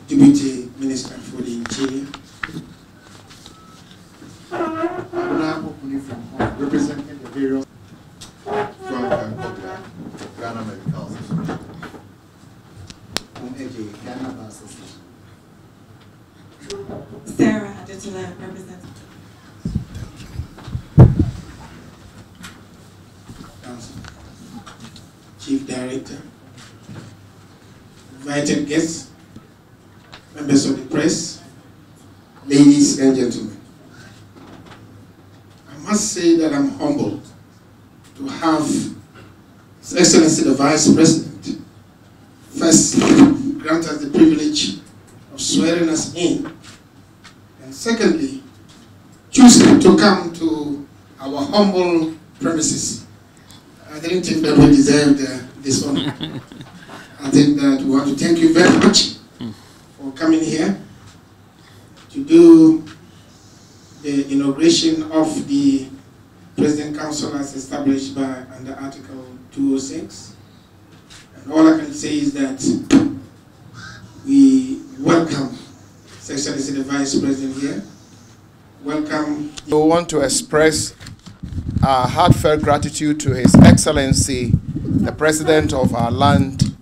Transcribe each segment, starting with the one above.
Deputy Minister for the Interior. I will now open it from home, representing the various from Ghana Medical Association. Ghana Association. Sarah Adetula, representative. Chief Director, invited guests, members of the press, ladies and gentlemen. I must say that I'm humbled to have His Excellency the Vice President first grant us the privilege of swearing us in, and secondly, choose to come to our humble premises. I didn't think that we deserved this honor. I think that we want to thank you very much for coming here to do the inauguration of the President Council as established by under Article 206. And all I can say is that we welcome His Excellency the Vice President here. Welcome. We want to express our heartfelt gratitude to His Excellency, the President of our land,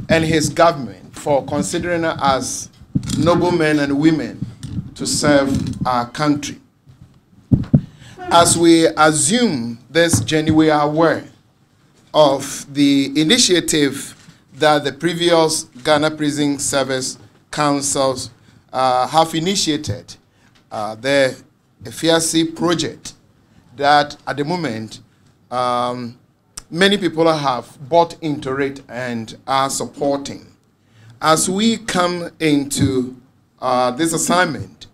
and his government for considering us as noble men and women to serve our country. As we assume this journey, we are aware of the initiative that the previous Ghana Prison Service Councils have initiated, the EFIACI project, that at the moment many people have bought into it and are supporting. As we come into this assignment,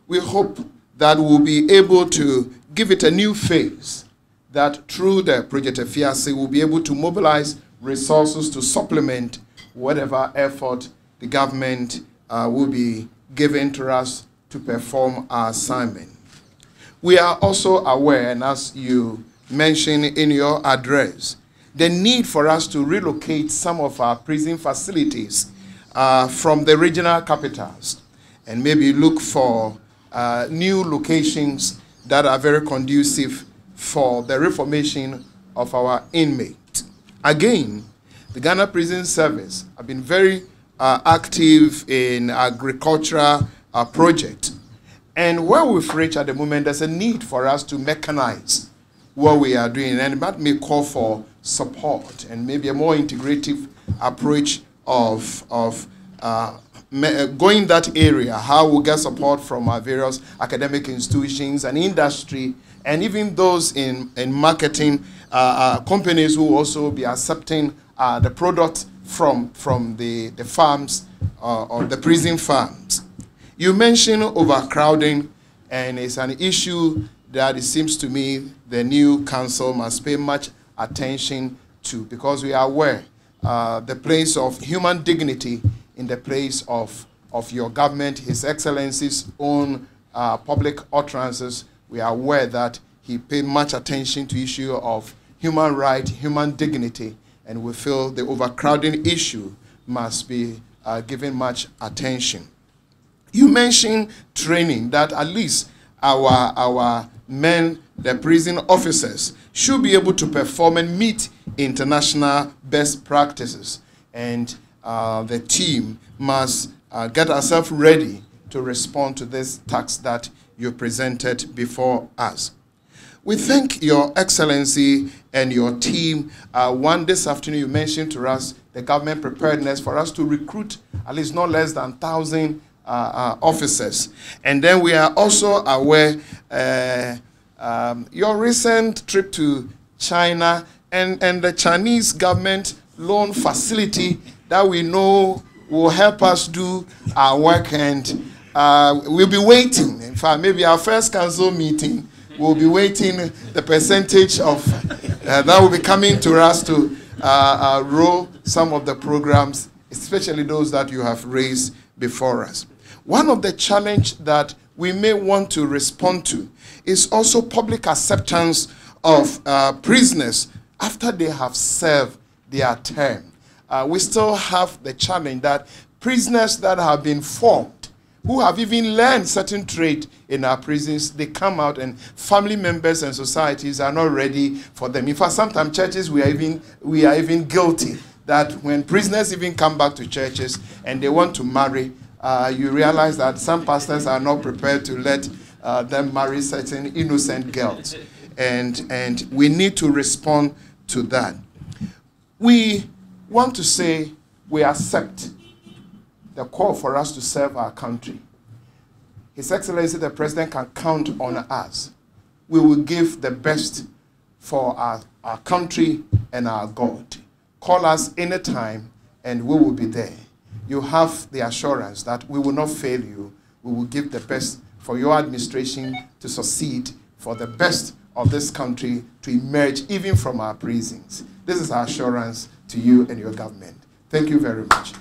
we hope that we'll be able to give it a new phase, that through the project EFIACI we'll be able to mobilize resources to supplement whatever effort the government will be giving to us to perform our assignment. We are also aware, and as you mentioned in your address, the need for us to relocate some of our prison facilities from the regional capitals and maybe look for new locations that are very conducive for the reformation of our inmates. Again, the Ghana Prison Service have been very active in agricultural projects. And where we've reached at the moment, there's a need for us to mechanize what we are doing, and that may call for support and maybe a more integrative approach of going that area, how we get support from our various academic institutions and industry, and even those in marketing companies who will also be accepting the product from the farms or the prison farms. You mentioned overcrowding, and it's an issue that it seems to me the new council must pay much attention to, because we are aware the place of human dignity in the place of your government, His Excellency's own public utterances. We are aware that he paid much attention to the issue of human rights, human dignity, and we feel the overcrowding issue must be given much attention. You mentioned training, that at least our men, the prison officers, should be able to perform and meet international best practices. And the team must get ourselves ready to respond to this task that you presented before us. We thank Your Excellency and your team. This afternoon you mentioned to us the government preparedness for us to recruit at least not less than 1,000 officers. And then we are also aware your recent trip to China and the Chinese government loan facility that we know will help us do our work, and we'll be waiting. In fact, maybe our first council meeting, we'll be waiting the percentage of that will be coming to us to roll some of the programs, especially those that you have raised before us. One of the challenges that we may want to respond to is also public acceptance of prisoners after they have served their term. We still have the challenge that prisoners that have been formed, who have even learned certain trade in our prisons, they come out and family members and societies are not ready for them. In fact, sometimes churches, we are even guilty that when prisoners even come back to churches and they want to marry, you realize that some pastors are not prepared to let them marry certain innocent girls. And we need to respond to that. We want to say we accept the call for us to serve our country. His Excellency the President can count on us. We will give the best for our country and our God. Call us anytime and we will be there. You have the assurance that we will not fail you. We will give the best for your administration to succeed, for the best of this country to emerge even from our prisons. This is our assurance to you and your government. Thank you very much.